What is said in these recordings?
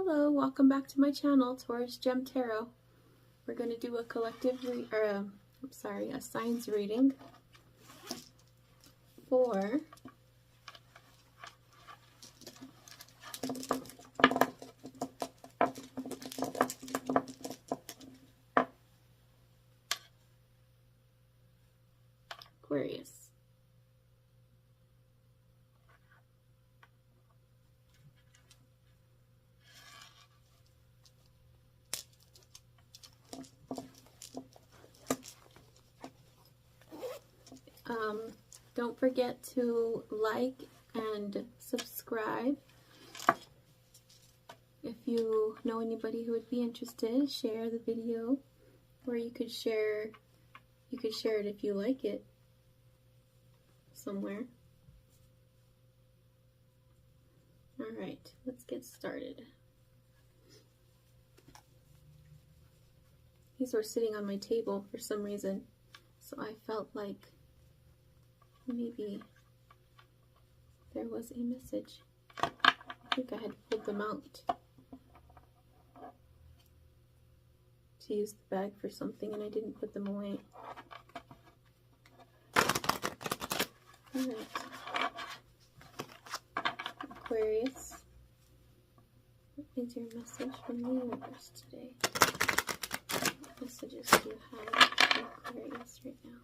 Hello, welcome back to my channel, Taurus Gem Tarot. We're going to do a a signs reading for Aquarius. Don't forget to like and subscribe. If you know anybody who would be interested, share the video, or you could share it if you like it somewhere. Alright, let's get started. These were sitting on my table for some reason, so I felt like maybe there was a message. I think I had pulled them out to use the bag for something and I didn't put them away. Alright. Aquarius, what is your message from the universe today? What messages do you have for Aquarius right now?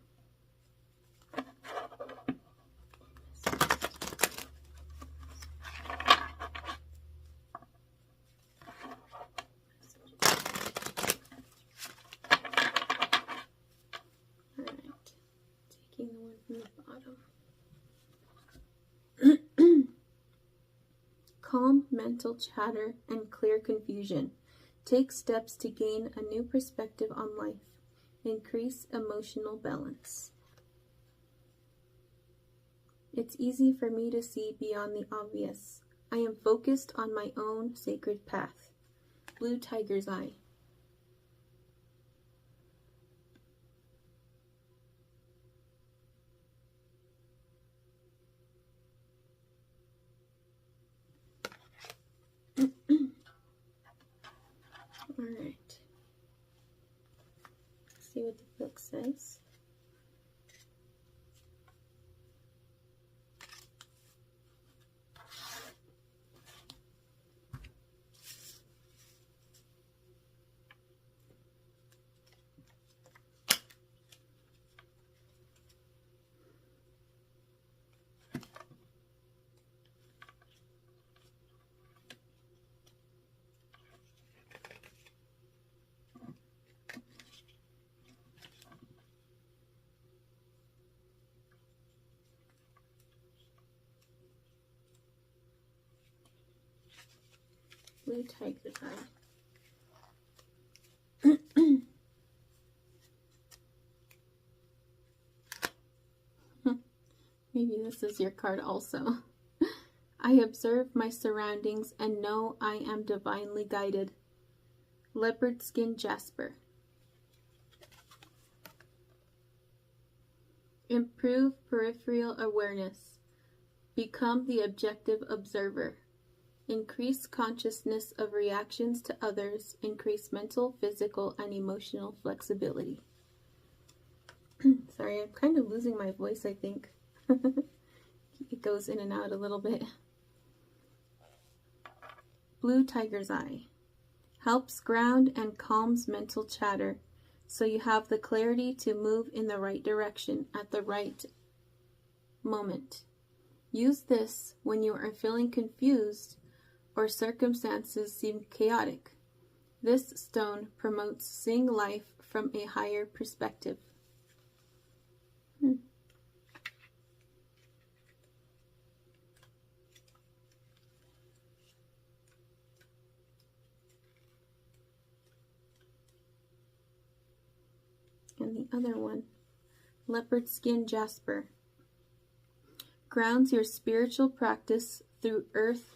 Calm mental chatter and clear confusion. Take steps to gain a new perspective on life. Increase emotional balance. It's easy for me to see beyond the obvious. I am focused on my own sacred path. Blue tiger's eye. Alright, see what the book says. Blue tiger's eye. Maybe this is your card also. I observe my surroundings and know I am divinely guided. Leopard skin jasper. Improve peripheral awareness. Become the objective observer. Increase consciousness of reactions to others. Increase mental, physical, and emotional flexibility. Sorry, I'm kind of losing my voice, I think. It goes in and out a little bit. Blue tiger's eye. Helps ground and calms mental chatter, so you have the clarity to move in the right direction at the right moment. Use this when you are feeling confused or circumstances seem chaotic. This stone promotes seeing life from a higher perspective. And the other one, leopard skin jasper. Grounds your spiritual practice through earth-centered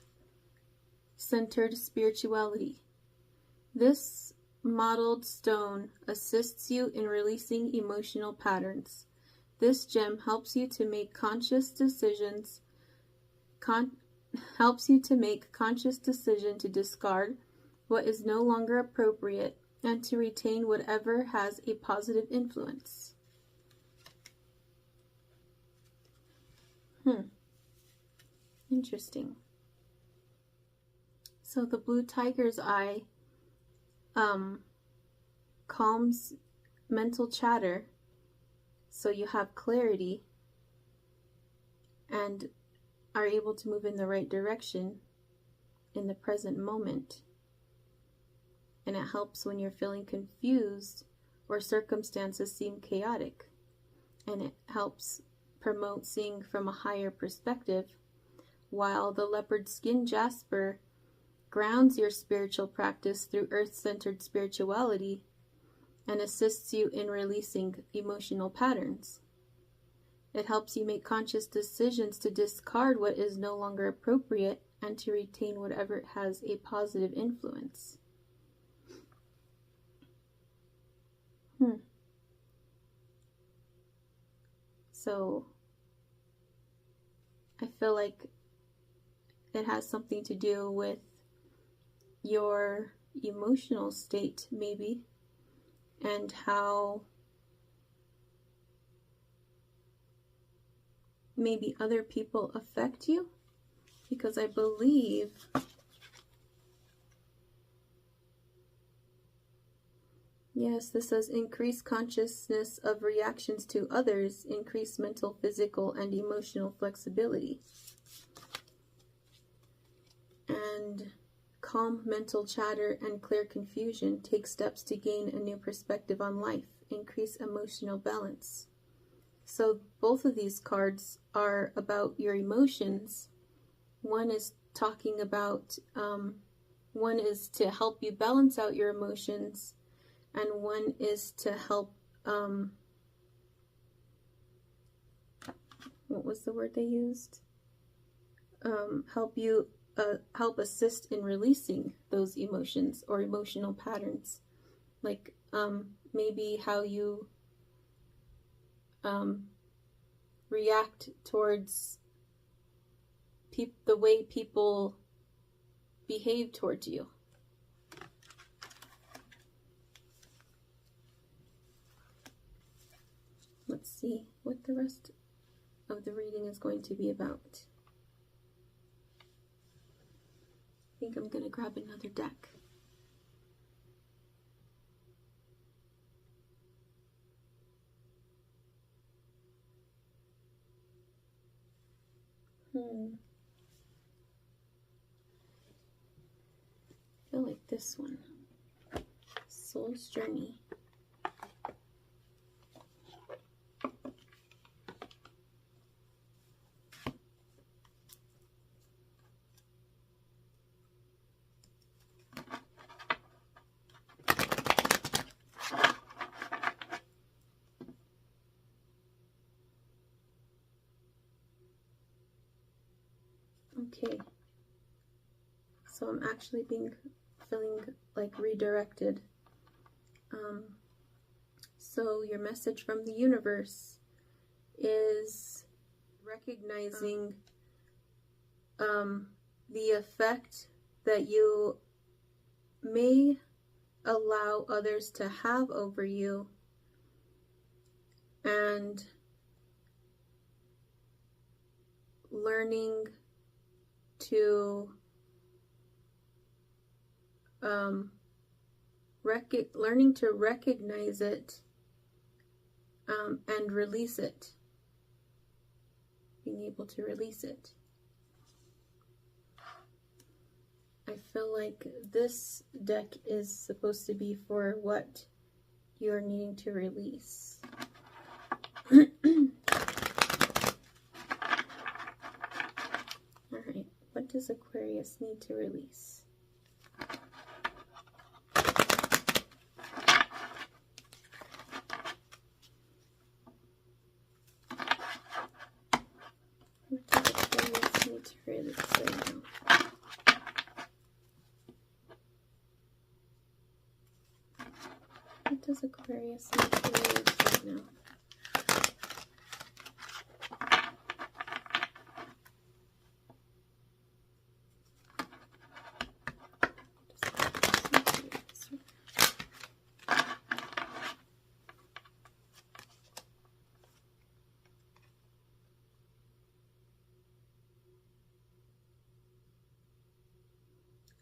spirituality. This modeled stone assists you in releasing emotional patterns. This gem helps you to make conscious decisions, to discard what is no longer appropriate and to retain whatever has a positive influence. Interesting. So the blue tiger's eye calms mental chatter, so you have clarity and are able to move in the right direction in the present moment. And it helps when you're feeling confused or circumstances seem chaotic. And it helps promote seeing from a higher perspective, while the leopard skin jasper grounds your spiritual practice through earth-centered spirituality and assists you in releasing emotional patterns. It helps you make conscious decisions to discard what is no longer appropriate and to retain whatever has a positive influence. So I feel like it has something to do with your emotional state, maybe, and how maybe other people affect you, because I believe yes, this says increase consciousness of reactions to others, increase mental, physical, and emotional flexibility, and calm mental chatter and clear confusion, take steps to gain a new perspective on life, increase emotional balance. So both of these cards are about your emotions. One is talking about, one is to help you balance out your emotions, and one is to help, what was the word they used? Help assist in releasing those emotions or emotional patterns. Like maybe how you react towards the way people behave towards you. Let's see what the rest of the reading is going to be about. I think I'm going to grab another deck. I feel like this one. Soul's Journey. Okay, so I'm actually feeling like redirected. So your message from the universe is recognizing the effect that you may allow others to have over you, and learning to recognize it and release it. Being able to release it. I feel like this deck is supposed to be for what you're needing to release. Alright, what does Aquarius need to release? What does Aquarius need to release right now? What does Aquarius need to release right now?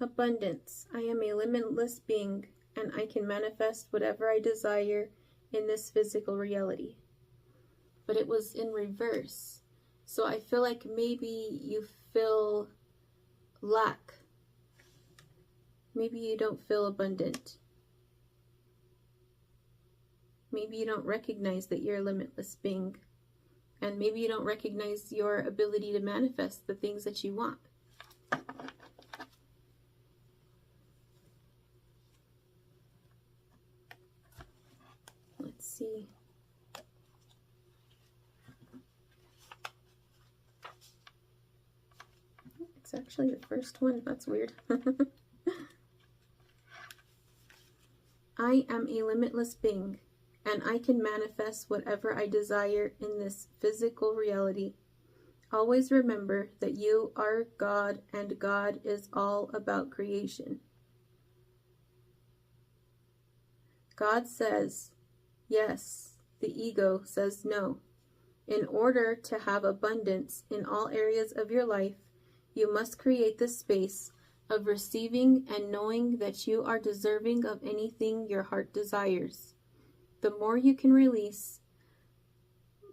Abundance. I am a limitless being, and I can manifest whatever I desire in this physical reality. But it was in reverse. So I feel like maybe you feel lack. Maybe you don't feel abundant. Maybe you don't recognize that you're a limitless being. And maybe you don't recognize your ability to manifest the things that you want. Let's see. It's actually the first one. That's weird. I am a limitless being, and I can manifest whatever I desire in this physical reality. Always remember that you are God, and God is all about creation. God says yes. The ego says no. In order to have abundance in all areas of your life, you must create the space of receiving and knowing that you are deserving of anything your heart desires. The more you can release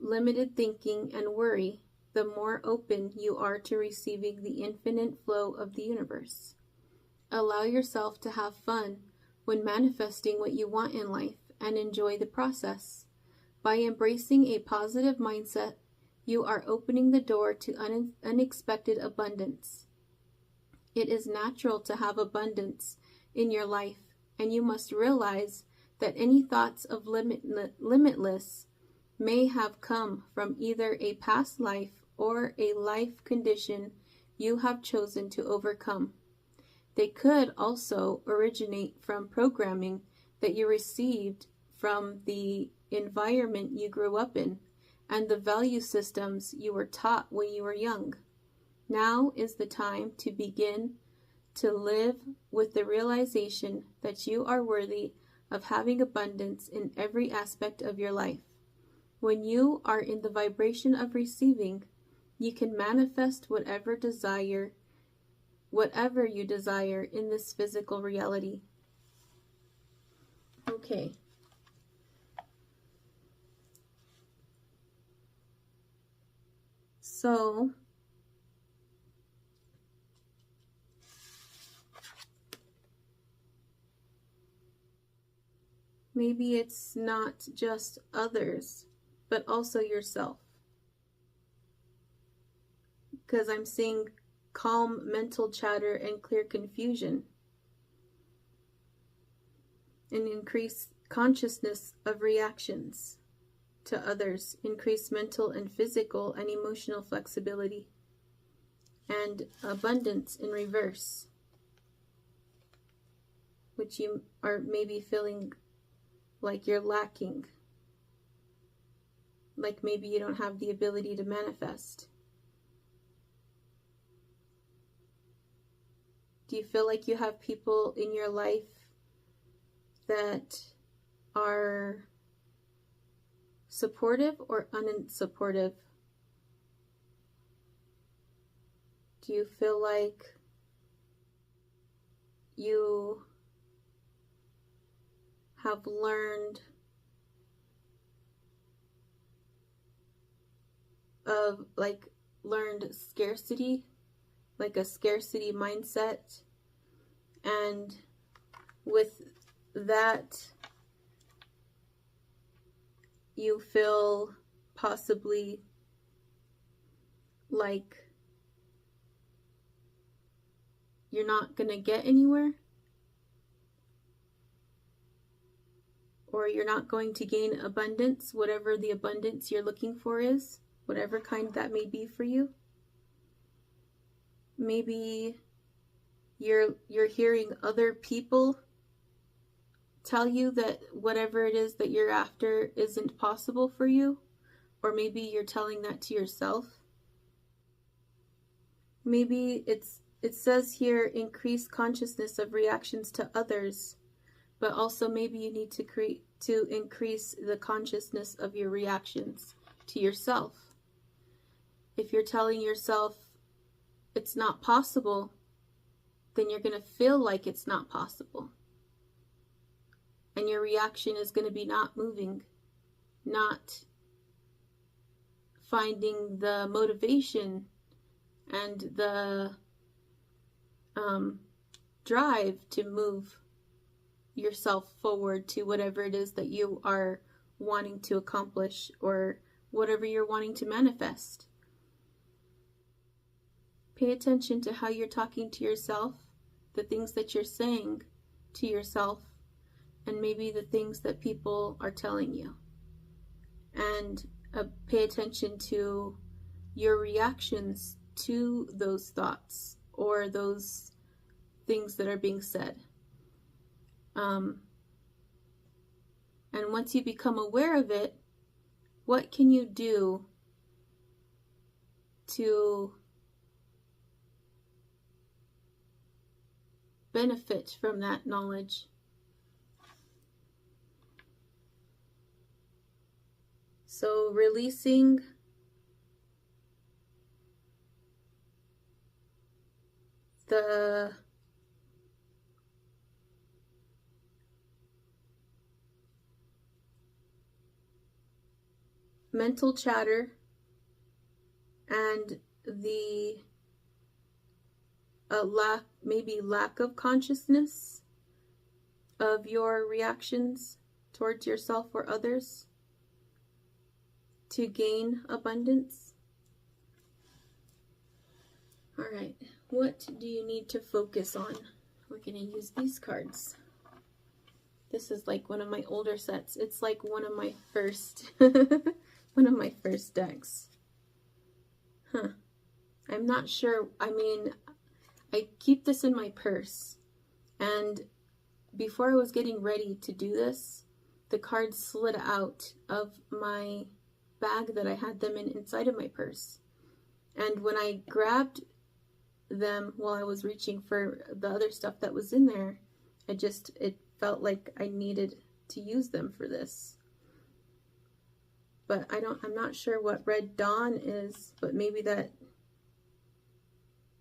limited thinking and worry, the more open you are to receiving the infinite flow of the universe. Allow yourself to have fun when manifesting what you want in life and enjoy the process. By embracing a positive mindset, you are opening the door to unexpected abundance. It is natural to have abundance in your life, and you must realize that any thoughts of limitless may have come from either a past life or a life condition you have chosen to overcome. They could also originate from programming that you received from the environment you grew up in and the value systems you were taught when you were young. Now is the time to begin to live with the realization that you are worthy of having abundance in every aspect of your life. When you are in the vibration of receiving, you can manifest whatever you desire in this physical reality. Okay. So, maybe it's not just others, but also yourself. Because I'm seeing calm mental chatter and clear confusion. And increased consciousness of reactions to others, increased mental and physical and emotional flexibility, and abundance in reverse, which you are maybe feeling like you're lacking, like maybe you don't have the ability to manifest. Do you feel like you have people in your life that are supportive or unsupportive? Do you feel like you have learned scarcity, like a scarcity mindset, and with that you feel possibly like you're not going to get anywhere, or you're not going to gain abundance, whatever the abundance you're looking for is, whatever kind that may be for you. Maybe you're hearing other people tell you that whatever it is that you're after isn't possible for you, or maybe you're telling that to yourself. Maybe it says here increase consciousness of reactions to others, but also maybe you need to increase the consciousness of your reactions to yourself. If you're telling yourself it's not possible, then you're going to feel like it's not possible. And your reaction is going to be not moving, not finding the motivation and the drive to move yourself forward to whatever it is that you are wanting to accomplish or whatever you're wanting to manifest. Pay attention to how you're talking to yourself, the things that you're saying to yourself, and maybe the things that people are telling you. And pay attention to your reactions to those thoughts or those things that are being said. And once you become aware of it, what can you do to benefit from that knowledge? So releasing the mental chatter and the lack of consciousness of your reactions towards yourself or others to gain abundance. All right, what do you need to focus on? We're going to use these cards. This is like one of my older sets. It's like one of my first one of my first decks. I'm not sure. I mean, I keep this in my purse, and before I was getting ready to do this, the cards slid out of my bag that I had them inside of my purse. And when I grabbed them while I was reaching for the other stuff that was in there, it felt like I needed to use them for this. But I'm not sure what Red Dawn is, but maybe that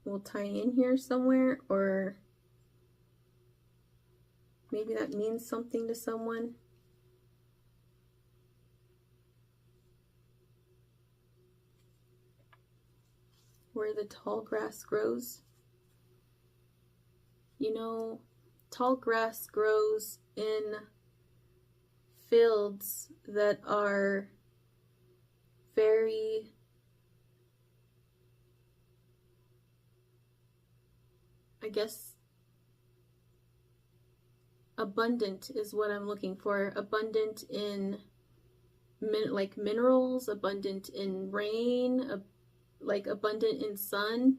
will tie in here somewhere, or maybe that means something to someone. Where the tall grass grows. You know, tall grass grows in fields that are very abundant is what I'm looking for. Abundant in like minerals, abundant in rain, like abundant in sun.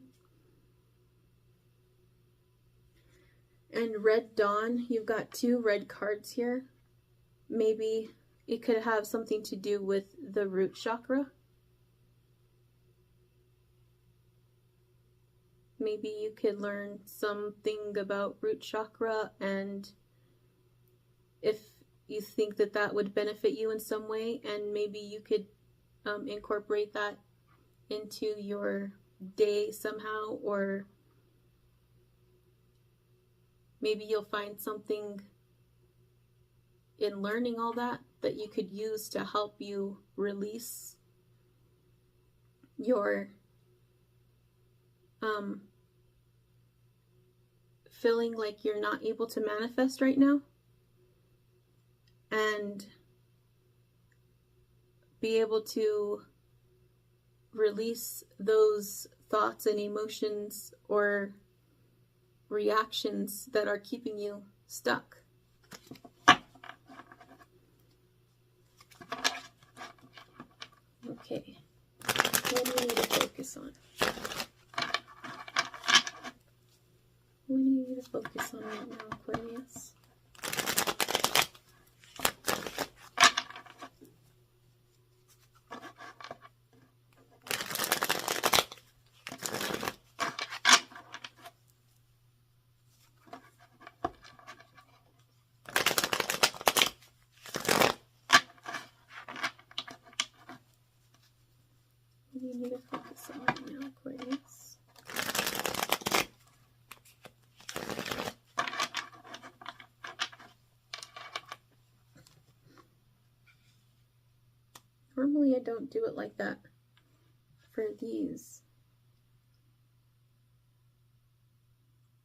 And Red Dawn, you've got 2 red cards here. Maybe it could have something to do with the root chakra. Maybe you could learn something about root chakra, and if you think that that would benefit you in some way, and maybe you could incorporate that into your day somehow, or maybe you'll find something in learning all that you could use to help you release your feeling like you're not able to manifest right now, and be able to release those thoughts and emotions or reactions that are keeping you stuck. Okay, what do you need to focus on? What do you need to focus on right now, Aquarius? What do you need to focus on right now, Aquarius? maybe I don't do it like that for these.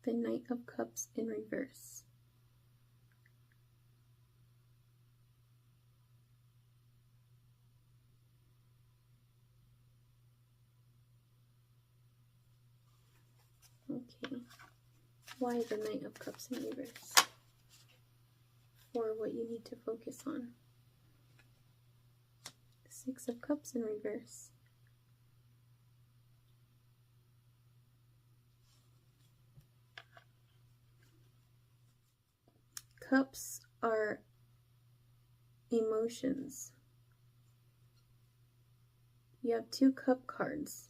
The Knight of Cups in reverse. Okay, why the Knight of Cups in reverse? For what you need to focus on. The Six of Cups in reverse. Cups are emotions. You have 2 cup cards.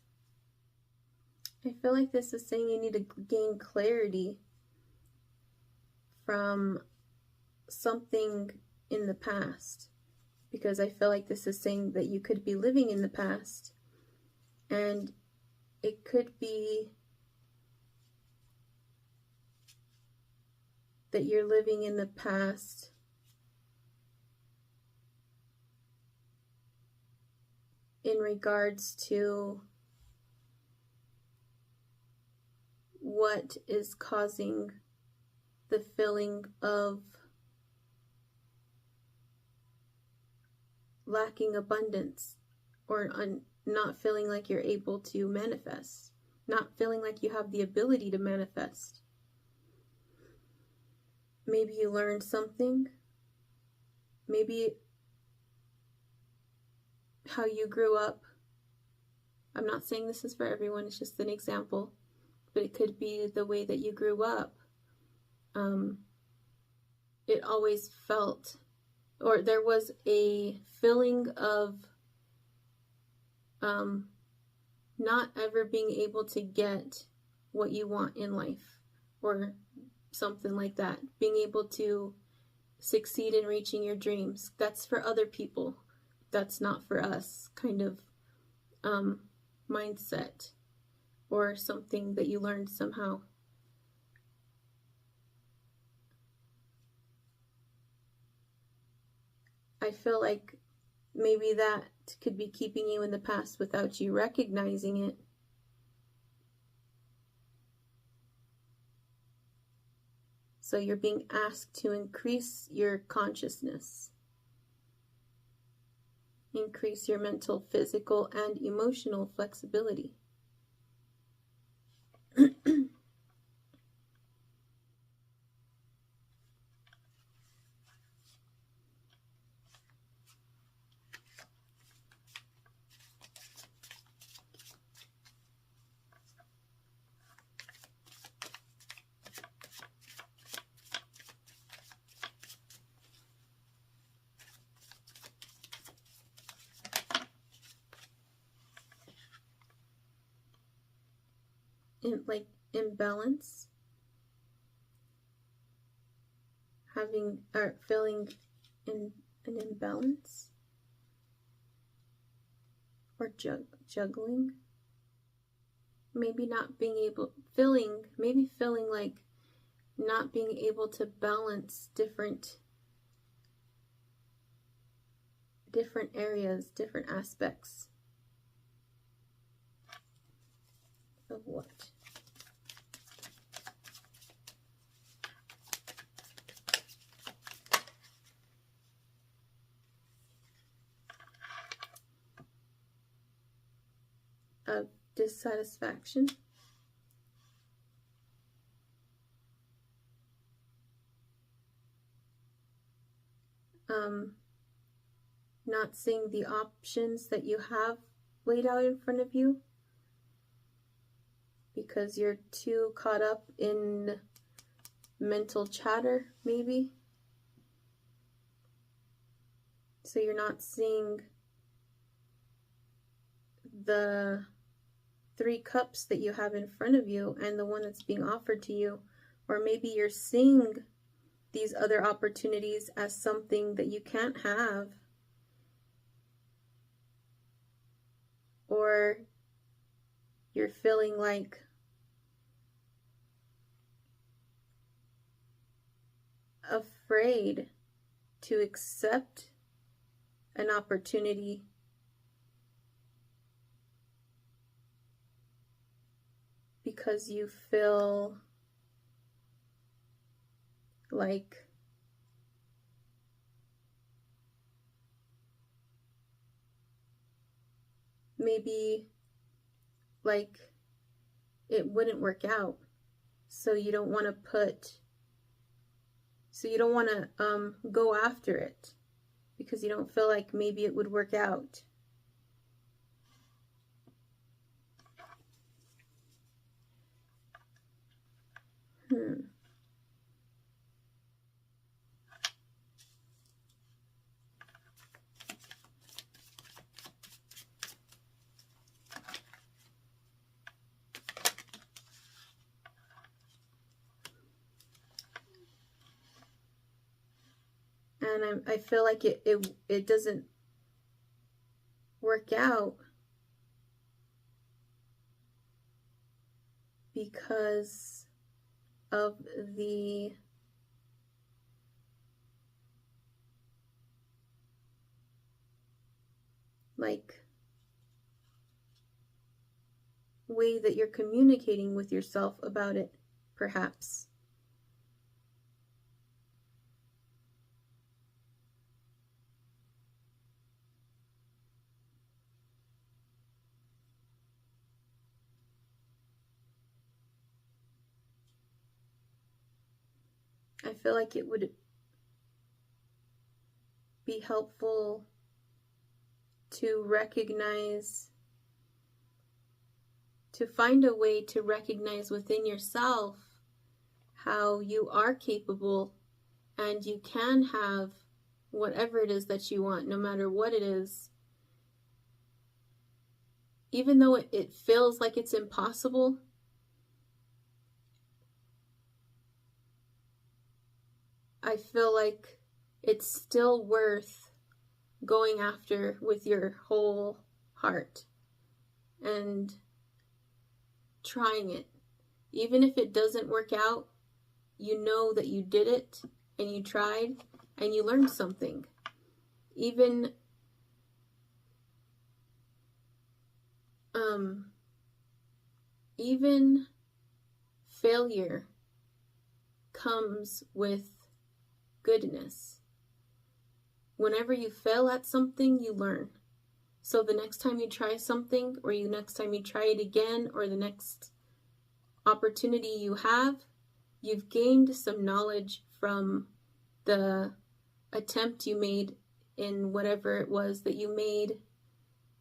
I feel like this is saying you need to gain clarity from something in the past, because I feel like this is saying that you could be living in the past, and it could be that you're living in the past in regards to what is causing the feeling of lacking abundance, or not feeling like you're able to manifest, not feeling like you have the ability to manifest. Maybe you learned something. Maybe how you grew up. I'm not saying this is for everyone, it's just an example. But it could be the way that you grew up. It always felt, or there was a feeling of not ever being able to get what you want in life, or something like that. Being able to succeed in reaching your dreams. That's for other people. That's not for us, kind of mindset, or something that you learned somehow. I feel like maybe that could be keeping you in the past without you recognizing it. So you're being asked to increase your consciousness, increase your mental, physical, and emotional flexibility. Like imbalance, having or feeling in an imbalance, or juggling, maybe not being able, feeling like not being able to balance different areas, different aspects of what? Of dissatisfaction. Not seeing the options that you have laid out in front of you because you're too caught up in mental chatter, maybe. So you're not seeing the 3 cups that you have in front of you and the one that's being offered to you. Or maybe you're seeing these other opportunities as something that you can't have. Or you're feeling like afraid to accept an opportunity because you feel like maybe like it wouldn't work out, so you don't want to go after it because you don't feel like maybe it would work out. And I feel like it doesn't work out because of the way that you're communicating with yourself about it, perhaps. I feel like it would be helpful to find a way to recognize within yourself how you are capable and you can have whatever it is that you want, no matter what it is. Even though it feels like it's impossible, I feel like it's still worth going after with your whole heart and trying it. Even if it doesn't work out, you know that you did it and you tried and you learned something. Even failure comes with goodness. Whenever you fail at something, you learn. So the next time you try something, or the next time you try it again, or the next opportunity you have, you've gained some knowledge from the attempt you made in whatever it was that you made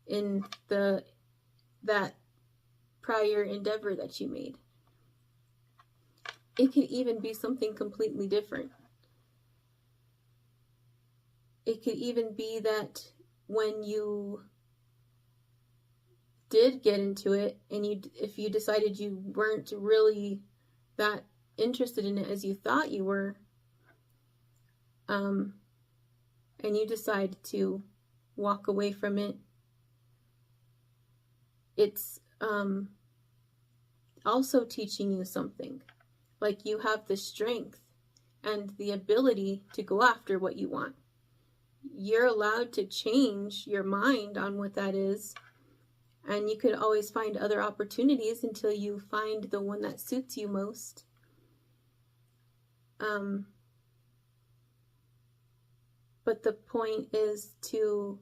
in that prior endeavor that you made. It could even be something completely different. It could even be that when you did get into it and if you decided you weren't really that interested in it as you thought you were, and you decide to walk away from it, it's also teaching you something. Like you have the strength and the ability to go after what you want. You're allowed to change your mind on what that is, and you could always find other opportunities until you find the one that suits you most. But the point is to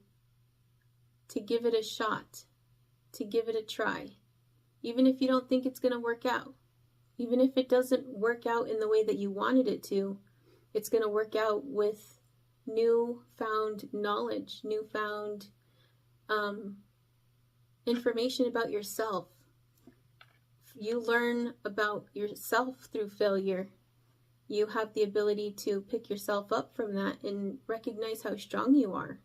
give it a shot, to give it a try, even if you don't think it's going to work out. Even if it doesn't work out in the way that you wanted it to, it's going to work out with newfound knowledge, newfound information about yourself. You learn about yourself through failure. You have the ability to pick yourself up from that and recognize how strong you are,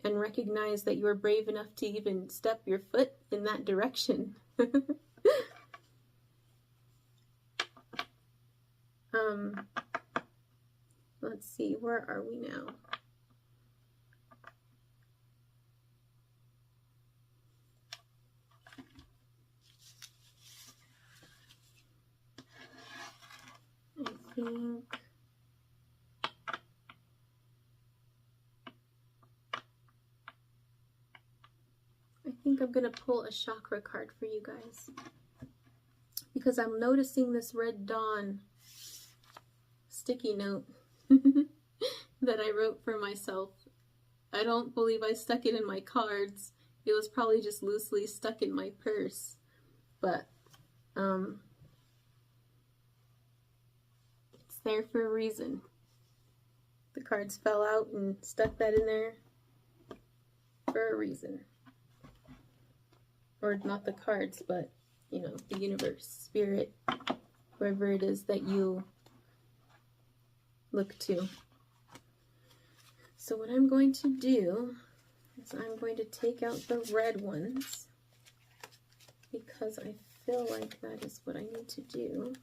and recognize that you're brave enough to even step your foot in that direction. Let's see, where are we now? I think I'm going to pull a chakra card for you guys, because I'm noticing this red dawn sticky note that I wrote for myself. I don't believe I stuck it in my cards. It was probably just loosely stuck in my purse. But it's there for a reason. The cards fell out and stuck that in there for a reason. Or not the cards, but, you know, the universe, spirit, whoever it is that you look to. So what I'm going to do is I'm going to take out the red ones because I feel like that is what I need to do.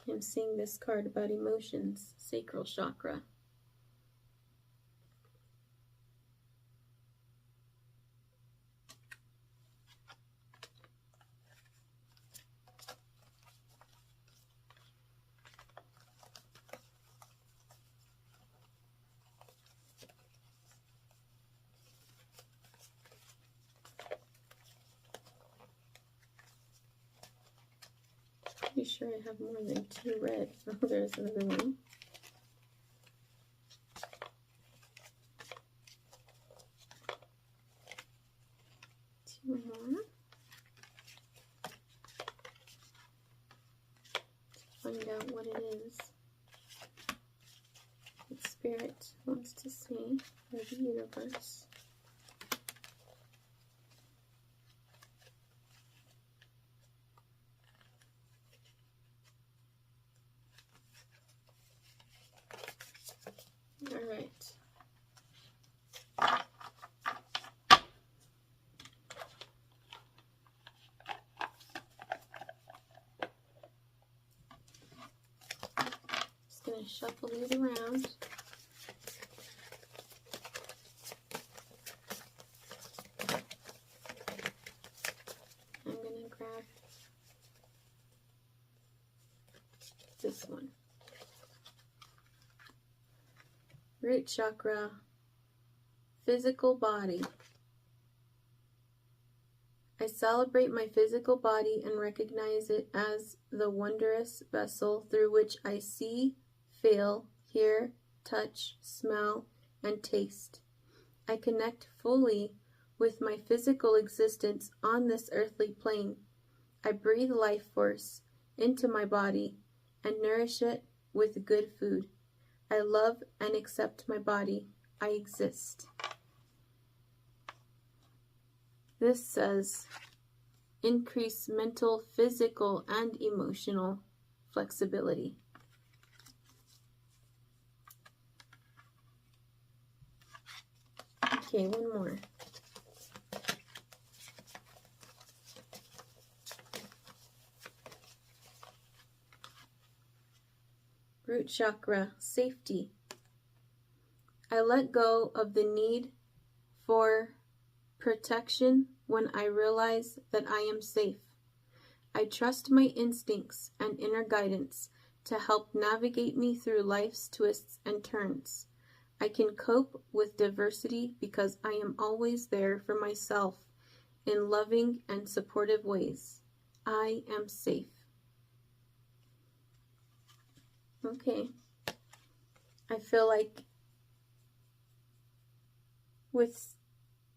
I'm seeing this card about emotions, sacral chakra. Pretty sure I have more than 2 red. Oh, there's another one. Two more. Find out what it is that Spirit wants to say, or the universe. All right. Just going to shuffle these around. I'm going to grab this one. Root chakra, physical body. I celebrate my physical body and recognize it as the wondrous vessel through which I see, feel, hear, touch, smell, and taste. I connect fully with my physical existence on this earthly plane. I breathe life force into my body and nourish it with good food. I love and accept my body. I exist. This says increase mental, physical, and emotional flexibility. Okay, one more. Root chakra, safety. I let go of the need for protection when I realize that I am safe. I trust my instincts and inner guidance to help navigate me through life's twists and turns. I can cope with diversity because I am always there for myself in loving and supportive ways. I am safe. Okay, I feel like with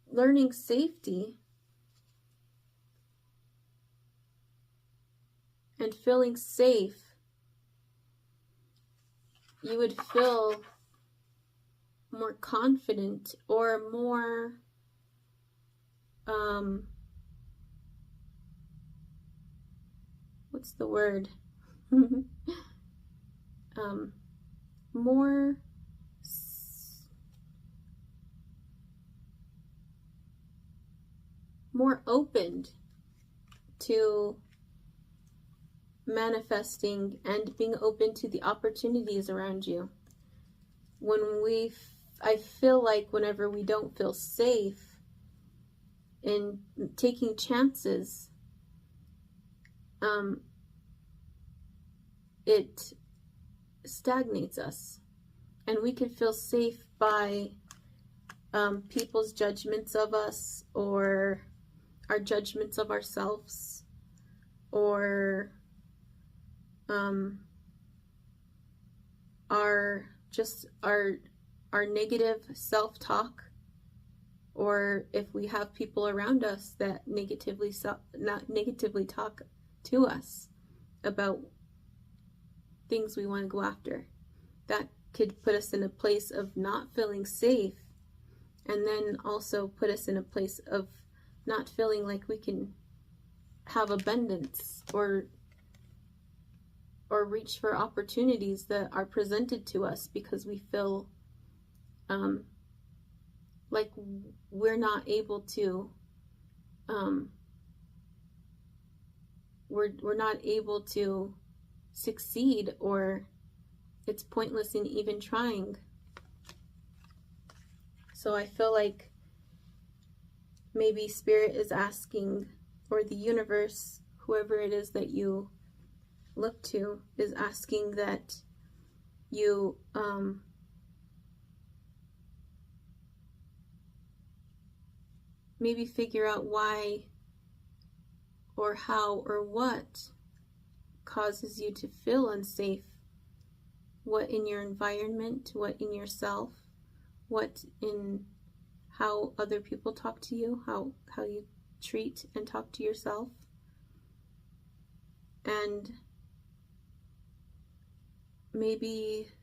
learning safety and feeling safe, you would feel more confident or more what's the word? more opened to manifesting and being open to the opportunities around you. When I feel like whenever we don't feel safe in taking chances, it stagnates us And we could feel safe by people's judgments of us, or our judgments of ourselves, or our negative self-talk, or if we have people around us that negatively talk to us about things we want to go after. That could put us in a place of not feeling safe, and then also put us in a place of not feeling like we can have abundance or reach for opportunities that are presented to us, because we feel like we're not able to we're not able to succeed, or it's pointless in even trying. So I feel like maybe Spirit is asking, or the universe, whoever it is that you look to, is asking that you maybe figure out why or how or what causes you to feel unsafe. What in your environment, what in yourself, what in how other people talk to you, how you treat and talk to yourself. And maybe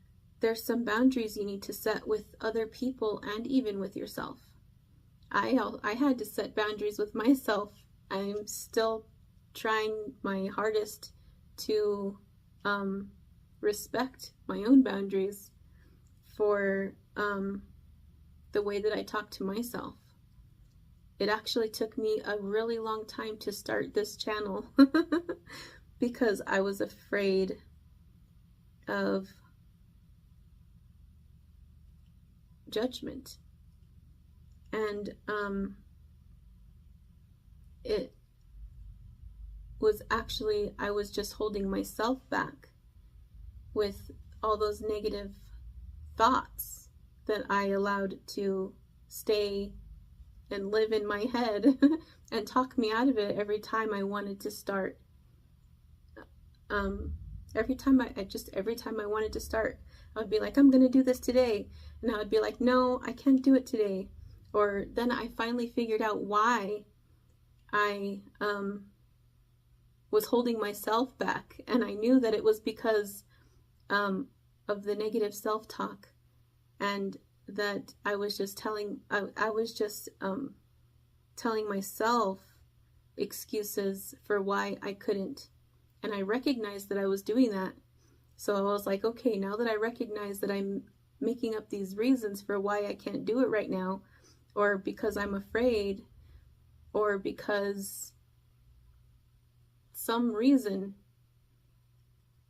there's some boundaries you need to set with other people and even with yourself. I had to set boundaries with myself. I'm still trying my hardest to respect my own boundaries for the way that I talk to myself. It actually took me a really long time to start this channel because I was afraid of judgment. And it was actually, I was just holding myself back with all those negative thoughts that I allowed to stay and live in my head and talk me out of it every time I wanted to start. Every time I wanted to start, I would be like, I'm gonna do this today, and I would be like, no, I can't do it today. Or then I finally figured out why I was holding myself back, and I knew that it was because of the negative self-talk, and that I was just telling myself excuses for why I couldn't. And I recognized that I was doing that. So I was like, okay, now that I recognize that I'm making up these reasons for why I can't do it right now, or because I'm afraid, or because some reason,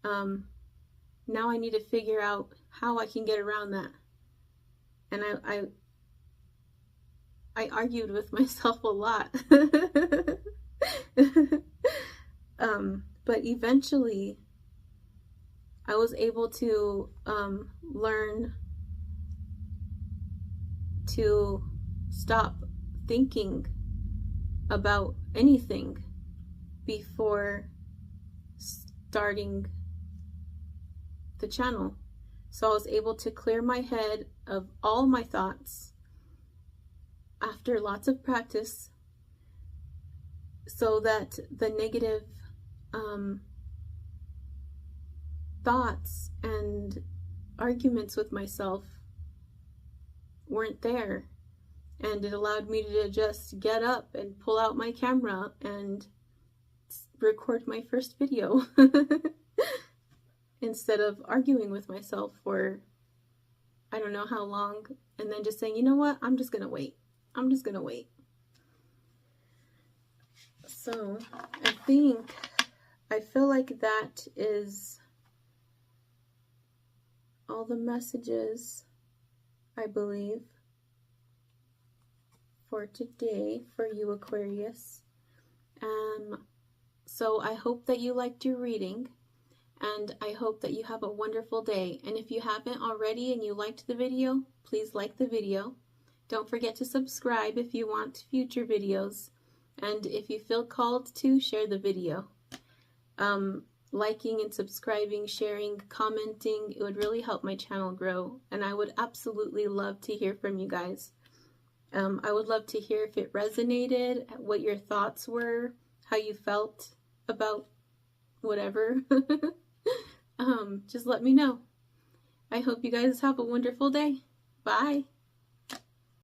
now I need to figure out how I can get around that. And I argued with myself a lot. But eventually I was able to learn to stop thinking about anything before starting the channel. So I was able to clear my head of all my thoughts after lots of practice, so that the negative thoughts and arguments with myself weren't there. And it allowed me to just get up and pull out my camera and record my first video instead of arguing with myself for I don't know how long, and then just saying, you know what, I'm just gonna wait. I'm just gonna wait. So I feel like that is all the messages, I believe, for today for you, Aquarius. So I hope that you liked your reading, and I hope that you have a wonderful day. And if you haven't already and you liked the video, please like the video. Don't forget to subscribe if you want future videos. And if you feel called to, share the video. Liking and subscribing, sharing, commenting, it would really help my channel grow. And I would absolutely love to hear from you guys. I would love to hear if it resonated, what your thoughts were, how you felt about whatever. Just let me know. I hope you guys have a wonderful day. Bye.